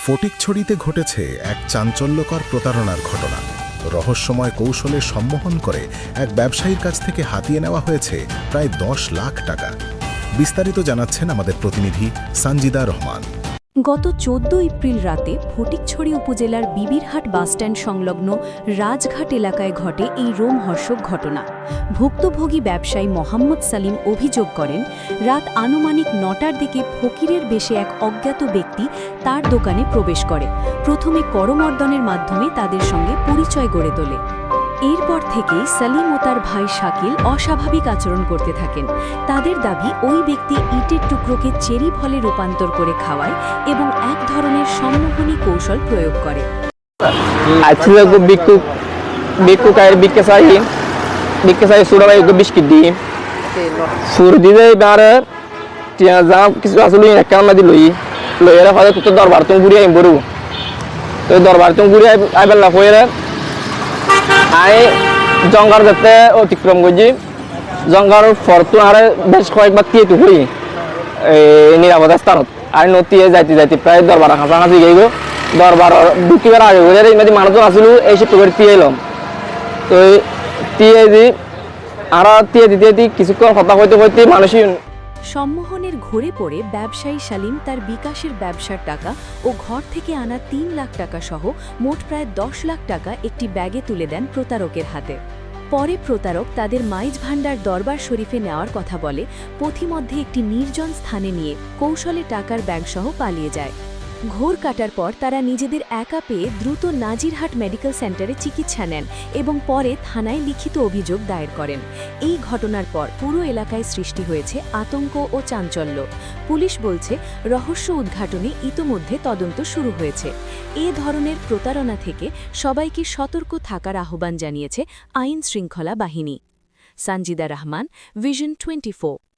ফটিকছড়িতে ঘটেছে এক চাঞ্চল্যকর প্রতারণার ঘটনা। রহস্যময় কৌশলে সম্মোহন করে এক ব্যবসায়ীর কাছ থেকে হাতিয়ে নেওয়া হয়েছে প্রায় 10 লাখ টাকা। বিস্তারিত জানাচ্ছেন আমাদের প্রতিনিধি সানজিদা রহমান। গত 14 এপ্রিল রাতে ফটিকছড়ি উপজেলার বিবিরহাট বাসস্ট্যান্ড সংলগ্ন রাজঘাট এলাকায় ঘটে এই রোমহর্ষক ঘটনা। ভুক্তভোগী ব্যবসায়ী মোহাম্মদ সালিম অভিযোগ করেন, রাত আনুমানিক 9টার দিকে ফকিরের বেশে এক অজ্ঞাত ব্যক্তি তার দোকানে প্রবেশ করে। প্রথমে করমর্দনের মাধ্যমে তাদের সঙ্গে পরিচয় গড়ে তোলে। এরপর থেকেই সালিম ও তার ভাই শাকিল অস্বাভাবিক আচরণ করতে থাকেন। তাদের দাবি, ওই ব্যক্তি ইটের টুকরোকে চেরি ফলে রূপান্তর করে খাওয়ায় এবং এক ধরনের সম্মোহনী কৌশল প্রয়োগ করে। জঙ্গার যাতে অতিক্রম করছি, জঙ্গার ফরতো আরে বেশ কয়েকবার টিয়ে করি নিরাপদ স্থানত আর নতিয়ে যাইতে যাইতে প্রায় দরবার কাছাকাছি গেইব। দরবার ঢুকিবার আগে করে ইমাদি মানুষজন আসিল, এই সে করে টিয়ে এলাম। তো টিয়ে দি আর টিয়ে দিতে দিতে কিছুক্ষণ কথা হইতে হইতে মানুষই সম্মোহনের ঘোরে পড়ে ব্যবসায়ী সালিম তার বিকাশের ব্যবসার টাকা ও ঘর থেকে আনা 3 লাখ টাকা সহ মোট প্রায় 10 লাখ টাকা একটি ব্যাগে তুলে দেন প্রতারকের হাতে। পরে প্রতারক তাদের মাইজ ভান্ডার দরবার শরীফে নেওয়ার কথা বলে পথিমধ্যে একটি নির্জন স্থানে নিয়ে কৌশলে টাকার ব্যাগসহ পালিয়ে যায়। ঘোর কাটার পর তারা নিজেদের একা পেয়ে দ্রুত নাজিরহাট মেডিকেল সেন্টারে চিকিৎসা নেন এবং পরে থানায় লিখিত অভিযোগ দায়ের করেন। এই ঘটনার পর পুরো এলাকায় সৃষ্টি হয়েছে আতঙ্ক ও চাঞ্চল্য। পুলিশ বলছে, রহস্য উদ্ঘাটনে ইতোমধ্যে তদন্ত শুরু হয়েছে। এ ধরনের প্রতারণা থেকে সবাইকে সতর্ক থাকার আহ্বান জানিয়েছে আইন শৃঙ্খলা বাহিনী। সানজিদা রহমান, ভিশন 24।